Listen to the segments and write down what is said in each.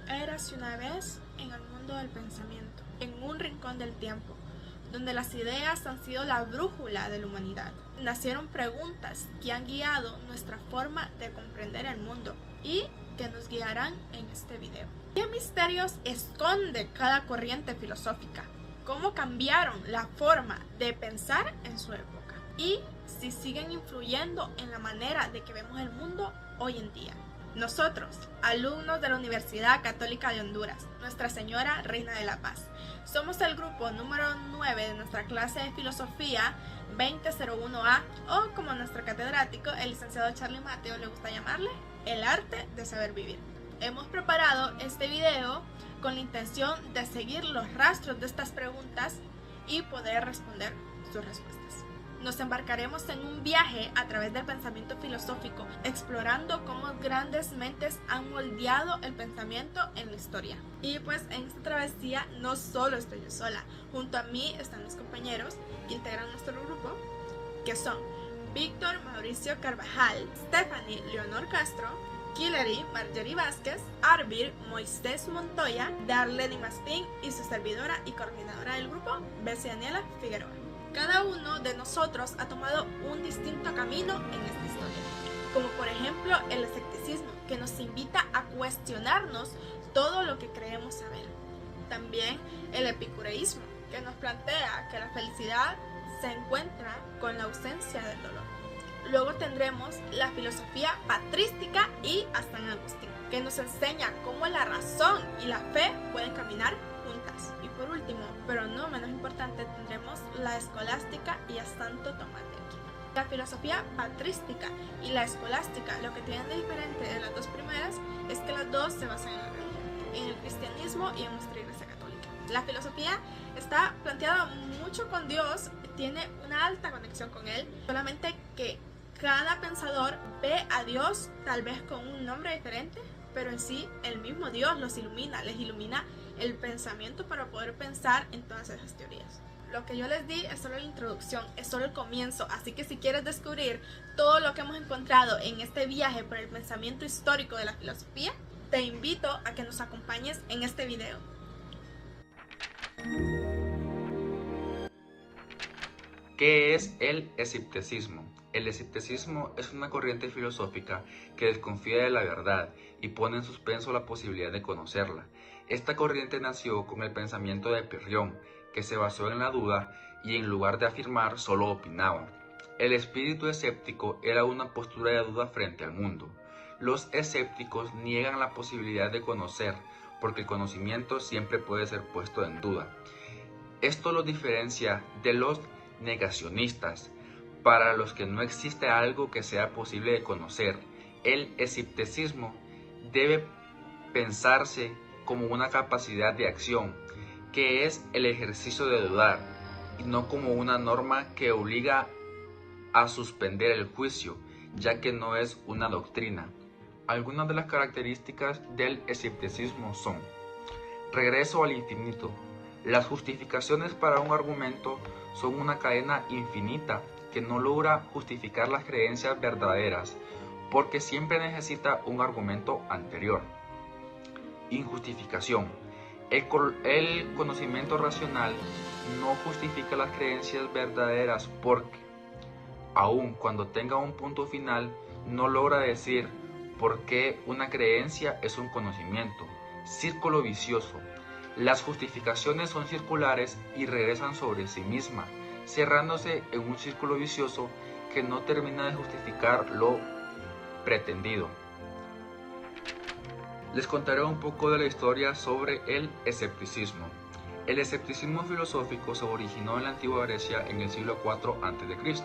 Érase una vez en el mundo del pensamiento, en un rincón del tiempo, donde las ideas han sido la brújula de la humanidad. Nacieron preguntas que han guiado nuestra forma de comprender el mundo y que nos guiarán en este video. ¿Qué misterios esconde cada corriente filosófica? ¿Cómo cambiaron la forma de pensar en su época? Y si siguen influyendo en la manera de que vemos el mundo hoy en día. Nosotros, alumnos de la Universidad Católica de Honduras, Nuestra Señora Reina de la Paz, somos el grupo número 9 de nuestra clase de Filosofía 2001A, o como nuestro catedrático, el licenciado Charlie Mateo, le gusta llamarle, el arte de saber vivir. Hemos preparado este video con la intención de seguir los rastros de estas preguntas y poder responder sus respuestas. Nos embarcaremos en un viaje a través del pensamiento filosófico, explorando cómo grandes mentes han moldeado el pensamiento en la historia. Y pues en esta travesía no solo estoy yo sola, junto a mí están mis compañeros que integran nuestro grupo, que son Víctor Mauricio Carvajal, Stephanie Leonor Castro, Killery Marjorie Vázquez, Arvir Moisés Montoya, Darlene Mastín y su servidora y coordinadora del grupo, Bessie Daniela Figueroa. Cada uno de nosotros ha tomado un distinto camino en esta historia, como por ejemplo el escepticismo, que nos invita a cuestionarnos todo lo que creemos saber. También el epicureísmo, que nos plantea que la felicidad se encuentra con la ausencia del dolor. Luego tendremos la filosofía patrística y a San Agustín, que nos enseña cómo la razón y la fe pueden caminar juntas. Y por último, pero no menos importante, tendremos la escolástica y a Santo Tomás de Aquino. La filosofía patrística y la escolástica, lo que tienen de diferente de las dos primeras es que las dos se basan en la religión, en el cristianismo y en nuestra Iglesia Católica. La filosofía está planteada mucho con Dios, tiene una alta conexión con Él, solamente que cada pensador ve a Dios tal vez con un nombre diferente, pero en sí el mismo Dios los ilumina, les ilumina el pensamiento para poder pensar en todas esas teorías. Lo que yo les di es solo la introducción, es solo el comienzo, así que si quieres descubrir todo lo que hemos encontrado en este viaje por el pensamiento histórico de la filosofía, te invito a que nos acompañes en este video. ¿Qué es el escepticismo? El escepticismo es una corriente filosófica que desconfía de la verdad y pone en suspenso la posibilidad de conocerla. Esta corriente nació con el pensamiento de Pirrión, que se basó en la duda y en lugar de afirmar solo opinaba. El espíritu escéptico era una postura de duda frente al mundo. Los escépticos niegan la posibilidad de conocer, porque el conocimiento siempre puede ser puesto en duda. Esto los diferencia de los negacionistas, para los que no existe algo que sea posible de conocer. El escepticismo debe pensarse como una capacidad de acción, que es el ejercicio de dudar, y no como una norma que obliga a suspender el juicio, ya que no es una doctrina. Algunas de las características del escepticismo son: regreso al infinito. Las justificaciones para un argumento son una cadena infinita que no logra justificar las creencias verdaderas, porque siempre necesita un argumento anterior. Injustificación. El conocimiento racional no justifica las creencias verdaderas porque, aun cuando tenga un punto final, no logra decir por qué una creencia es un conocimiento. Círculo vicioso. Las justificaciones son circulares y regresan sobre sí misma, cerrándose en un círculo vicioso que no termina de justificar lo pretendido. Les contaré un poco de la historia sobre el escepticismo. El escepticismo filosófico se originó en la antigua Grecia en el siglo IV a.C.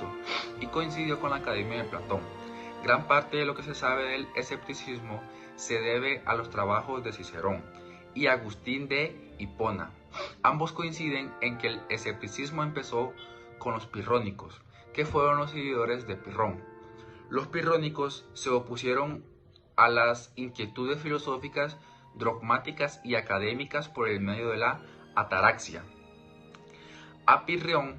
y coincidió con la Academia de Platón. Gran parte de lo que se sabe del escepticismo se debe a los trabajos de Cicerón y Agustín de Hipona. Ambos coinciden en que el escepticismo empezó con los pirrónicos, que fueron los seguidores de Pirrón. Los pirrónicos se opusieron a las inquietudes filosóficas, dogmáticas y académicas por el medio de la ataraxia. A Pirrón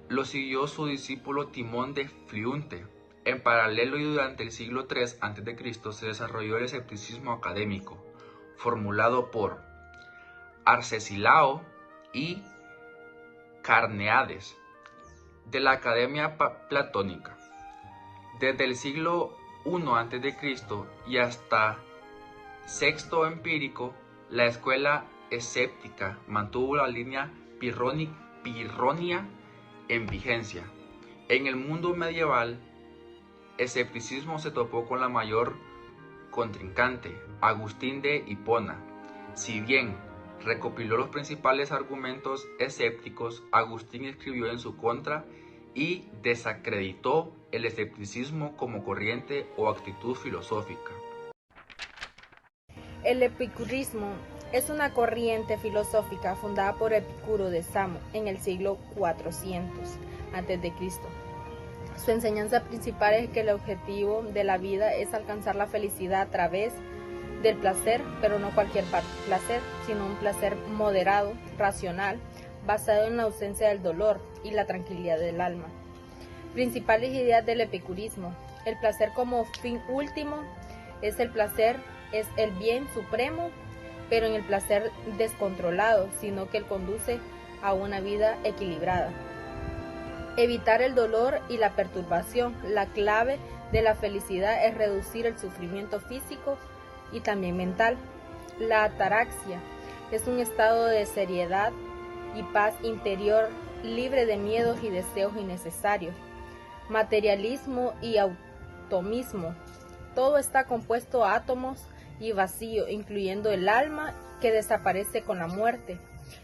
lo siguió su discípulo Timón de Fliunte. En paralelo y durante el siglo III a.C. se desarrolló el escepticismo académico, formulado por Arcesilao y Carneades, de la Academia Platónica. Desde el siglo I a.C. y hasta Sexto Empírico, la escuela escéptica mantuvo la línea pirronia en vigencia. En el mundo medieval, escepticismo se topó con la mayor contrincante, Agustín de Hipona. Si bien recopiló los principales argumentos escépticos, Agustín escribió en su contra y desacreditó el escepticismo como corriente o actitud filosófica. El epicurismo es una corriente filosófica fundada por Epicuro de Samos en el siglo 400 a.C. Su enseñanza principal es que el objetivo de la vida es alcanzar la felicidad a través del placer, pero no cualquier placer, sino un placer moderado, racional, basado en la ausencia del dolor y la tranquilidad del alma. Principales ideas del epicurismo. El placer como fin último es el bien supremo, pero en el placer descontrolado, sino que él conduce a una vida equilibrada. Evitar el dolor y la perturbación. La clave de la felicidad es reducir el sufrimiento físico y también mental. La ataraxia es un estado de seriedad y paz interior libre de miedos y deseos innecesarios. Materialismo y atomismo. Todo está compuesto a átomos y vacío, incluyendo el alma que desaparece con la muerte.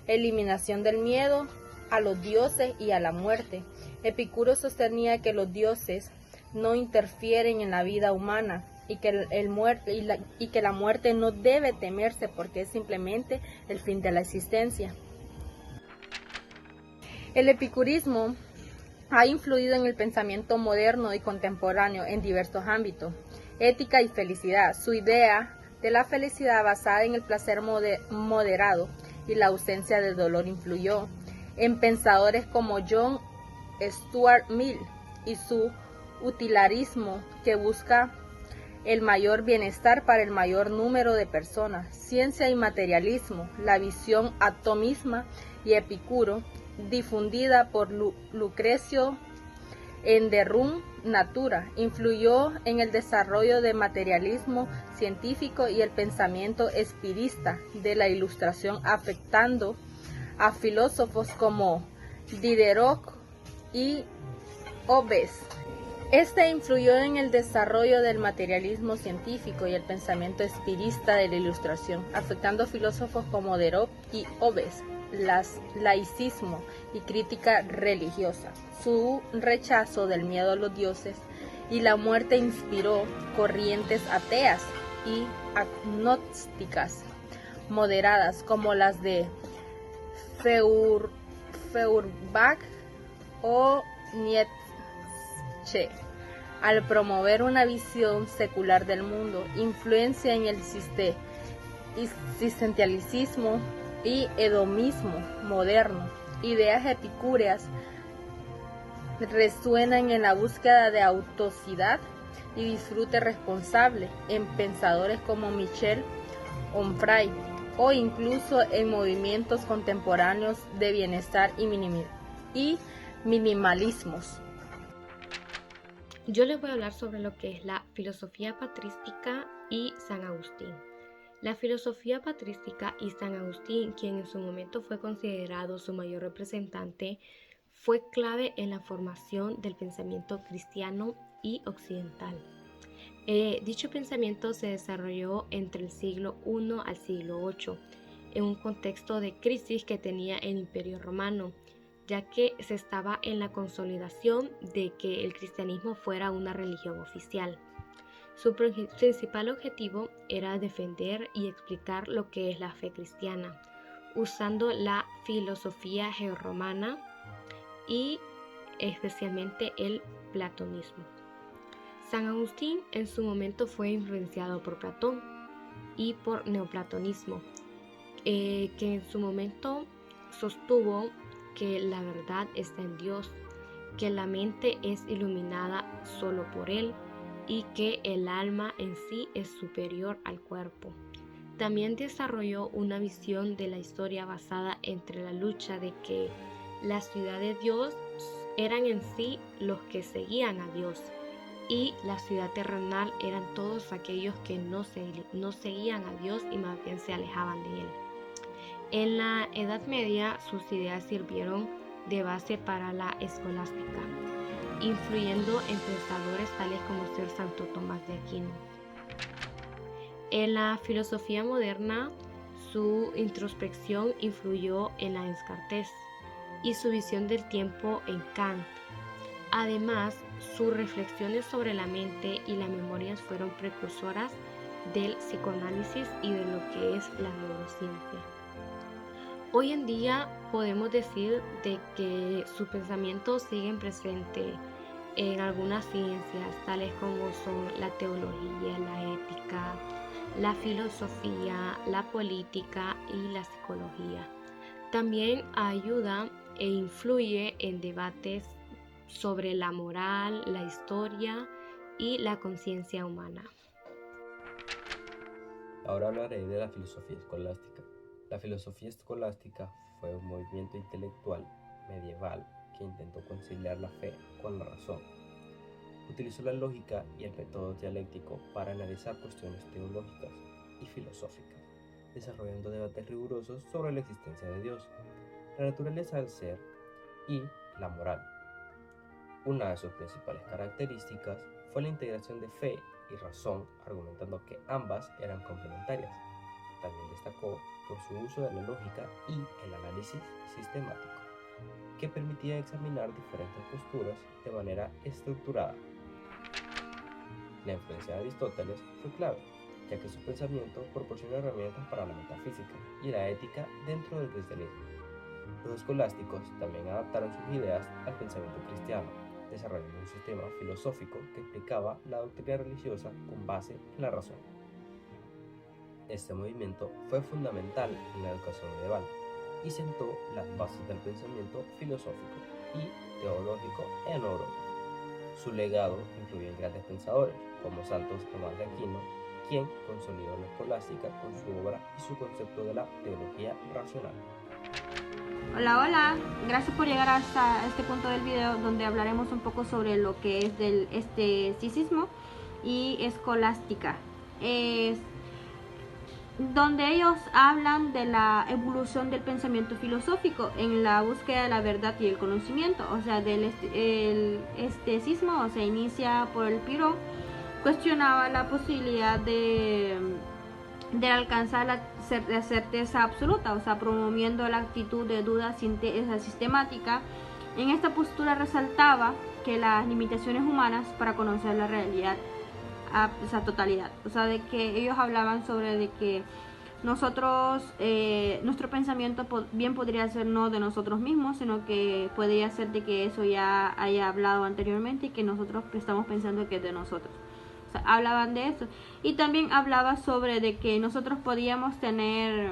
Eliminación del miedo a los dioses y a la muerte. Epicuro sostenía que los dioses no interfieren en la vida humana y que la muerte no debe temerse porque es simplemente el fin de la existencia. El epicurismo ha influido en el pensamiento moderno y contemporáneo en diversos ámbitos. Ética y felicidad. Su idea de la felicidad basada en el placer moderado y la ausencia de dolor influyó en pensadores como John Stuart Mill y su utilitarismo que busca el mayor bienestar para el mayor número de personas. Ciencia y materialismo. La visión atomista y Epicuro, difundida por Lucrecio en De Rum Natura, influyó en el desarrollo del materialismo científico y el pensamiento espirista de la Ilustración, afectando a filósofos como Diderot y Hobbes. Este influyó en el desarrollo del materialismo científico y el pensamiento espirista de la Ilustración, afectando a filósofos como Diderot y Hobbes. Laicismo y crítica religiosa. Su rechazo del miedo a los dioses y la muerte inspiró corrientes ateas y agnósticas moderadas como las de Feuerbach o Nietzsche, al promover una visión secular del mundo. Influencia en el existencialismo y hedonismo moderno. Ideas epicúreas resuenan en la búsqueda de autenticidad y disfrute responsable en pensadores como Michel Onfray o incluso en movimientos contemporáneos de bienestar y minimalismos. Yo les voy a hablar sobre lo que es la filosofía patrística y San Agustín. La filosofía patrística y San Agustín, quien en su momento fue considerado su mayor representante, fue clave en la formación del pensamiento cristiano y occidental. Dicho pensamiento se desarrolló entre el siglo I al siglo VIII, en un contexto de crisis que tenía el Imperio Romano, ya que se estaba en la consolidación de que el cristianismo fuera una religión oficial. Su principal objetivo era defender y explicar lo que es la fe cristiana, usando la filosofía georromana y especialmente el platonismo. San Agustín en su momento fue influenciado por Platón y por neoplatonismo, que en su momento sostuvo que la verdad está en Dios, que la mente es iluminada solo por Él y que el alma en sí es superior al cuerpo. También desarrolló una visión de la historia basada entre la lucha de que la ciudad de Dios eran en sí los que seguían a Dios y la ciudad terrenal eran todos aquellos que no seguían a Dios y más bien se alejaban de Él. En la Edad Media sus ideas sirvieron de base para la escolástica, influyendo en pensadores tales como ser Santo Tomás de Aquino. En la filosofía moderna, su introspección influyó en la Descartes y su visión del tiempo en Kant. Además, sus reflexiones sobre la mente y la memoria fueron precursoras del psicoanálisis y de lo que es la neurociencia. Hoy en día podemos decir de que sus pensamientos siguen presentes en algunas ciencias, tales como son la teología, la ética, la filosofía, la política y la psicología. También ayuda e influye en debates sobre la moral, la historia y la conciencia humana. Ahora hablaré de la filosofía escolástica. La filosofía escolástica fue un movimiento intelectual medieval que intentó conciliar la fe con la razón. Utilizó la lógica y el método dialéctico para analizar cuestiones teológicas y filosóficas, desarrollando debates rigurosos sobre la existencia de Dios, la naturaleza del ser y la moral. Una de sus principales características fue la integración de fe y razón, argumentando que ambas eran complementarias. También destacó por su uso de la lógica y el análisis sistemático, que permitía examinar diferentes posturas de manera estructurada. La influencia de Aristóteles fue clave, ya que su pensamiento proporcionó herramientas para la metafísica y la ética dentro del cristianismo. Los escolásticos también adaptaron sus ideas al pensamiento cristiano, desarrollando un sistema filosófico que explicaba la doctrina religiosa con base en la razón. Este movimiento fue fundamental en la educación medieval y sentó las bases del pensamiento filosófico y teológico en Europa. Su legado incluyó en grandes pensadores como Santo Tomás de Aquino, quien consolidó la escolástica con su obra y su concepto de la teología racional. Hola, gracias por llegar hasta este punto del video donde hablaremos un poco sobre lo que es del esteticismo y escolástica. Donde ellos hablan de la evolución del pensamiento filosófico en la búsqueda de la verdad y el conocimiento. O sea, el esteticismo, o sea, inicia por el Pirón, cuestionaba la posibilidad de alcanzar la certeza absoluta, o sea, promoviendo la actitud de duda sistemática. En esta postura resaltaba que las limitaciones humanas para conocer la realidad a esa totalidad, o sea, de que ellos hablaban sobre de que nosotros, nuestro pensamiento bien podría ser no de nosotros mismos, sino que podría ser de que eso ya haya hablado anteriormente y que nosotros estamos pensando que es de nosotros. O sea, hablaban de eso. Y también hablaba sobre de que nosotros podíamos tener,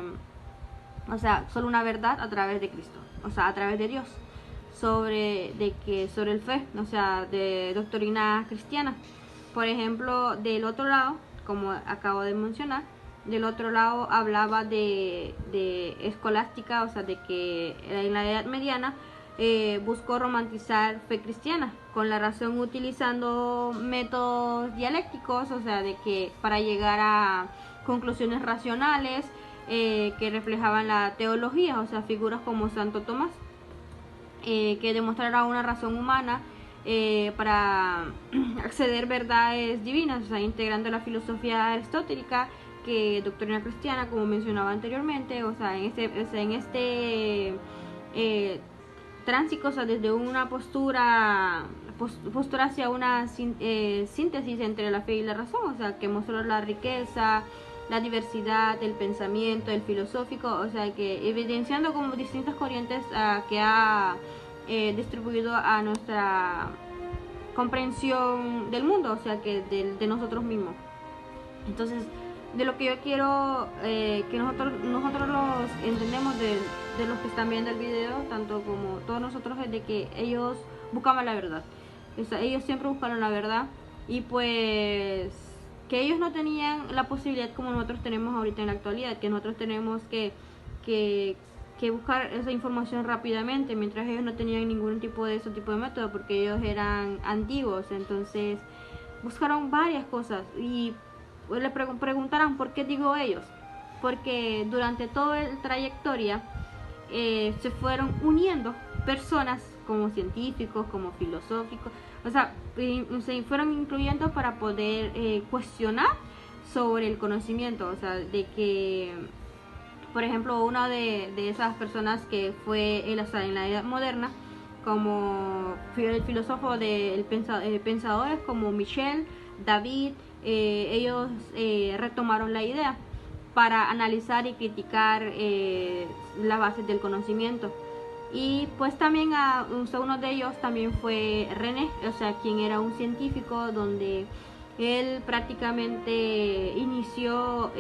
o sea, solo una verdad a través de Cristo, o sea, a través de Dios, sobre el fe, o sea, de doctrina cristiana. Por ejemplo, del otro lado, como acabo de mencionar, del otro lado hablaba de escolástica, o sea, de que en la Edad Mediana buscó romantizar fe cristiana con la razón, utilizando métodos dialécticos, o sea, de que para llegar a conclusiones racionales que reflejaban la teología, o sea, figuras como Santo Tomás, que demostrara una razón humana para acceder verdades divinas, o sea, integrando la filosofía aristotélica que doctrina cristiana, como mencionaba anteriormente, o sea, en este tránsito, o sea, desde una postura hacia una síntesis entre la fe y la razón, o sea, que mostró la riqueza, la diversidad, el pensamiento, el filosófico, o sea, que evidenciando como distintas corrientes que ha distribuido a nuestra comprensión del mundo, o sea, que de nosotros mismos. Entonces, de lo que yo quiero que nosotros los entendemos de los que están viendo el video, tanto como todos nosotros, es de que ellos buscaban la verdad. O sea, ellos siempre buscaron la verdad, y pues que ellos no tenían la posibilidad como nosotros tenemos ahorita en la actualidad, que nosotros tenemos que buscar esa información rápidamente, mientras ellos no tenían ningún tipo de ese tipo de método, porque ellos eran antiguos. Entonces buscaron varias cosas, y le preguntarán por qué digo ellos, porque durante toda la trayectoria se fueron uniendo personas como científicos, como filosóficos, o sea, se fueron incluyendo para poder cuestionar sobre el conocimiento, o sea, de que, por ejemplo, una de esas personas que fue en la Edad Moderna, como el filósofo pensadores como Michel, David, ellos retomaron la idea para analizar y criticar las bases del conocimiento. Y pues también uno de ellos también fue René, o sea, quien era un científico, donde él prácticamente inició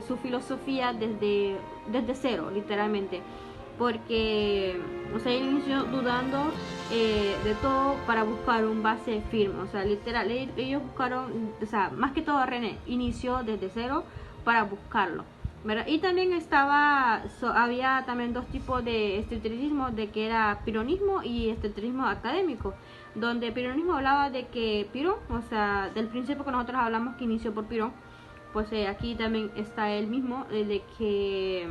su filosofía desde cero, literalmente, porque, o sea, él inició dudando de todo para buscar un base firme, o sea, literal, ellos buscaron, o sea, más que todo René inició desde cero para buscarlo, ¿verdad? Y también había también dos tipos de esoterismo, de que era pironismo y esoterismo académico, donde pironismo hablaba de que Pirón, o sea, del principio que nosotros hablamos que inició por Pirón, pues aquí también está el mismo, de que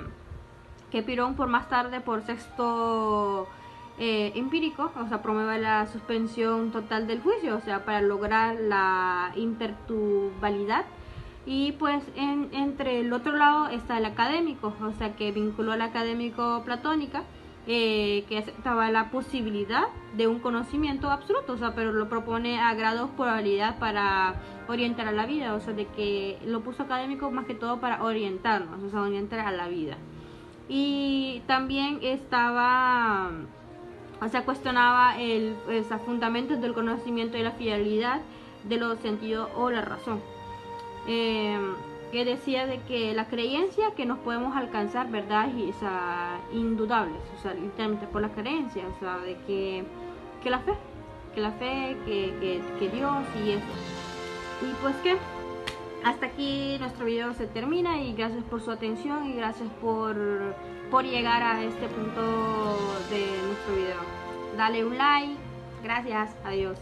Pirón por más tarde, por Sexto Empírico, o sea, promueve la suspensión total del juicio, o sea, para lograr la imperturbabilidad. Y pues entre el otro lado está el académico, o sea, que vinculó al académico platónica, que aceptaba la posibilidad de un conocimiento absoluto, o sea, pero lo propone a grados probabilidad para orientar a la vida, o sea, de que lo puso académico más que todo para orientarnos, o sea, orientar a la vida. Y también estaba, o sea, cuestionaba los fundamentos del conocimiento y la fiabilidad de los sentidos o la razón. Que decía de que la creencia que nos podemos alcanzar verdades, o sea, indudables, o sea, literalmente por la creencia, o sea, de que la fe, que Dios y eso. Y pues que hasta aquí nuestro video se termina, y gracias por su atención y gracias por llegar a este punto de nuestro video. Dale un like, gracias, adiós.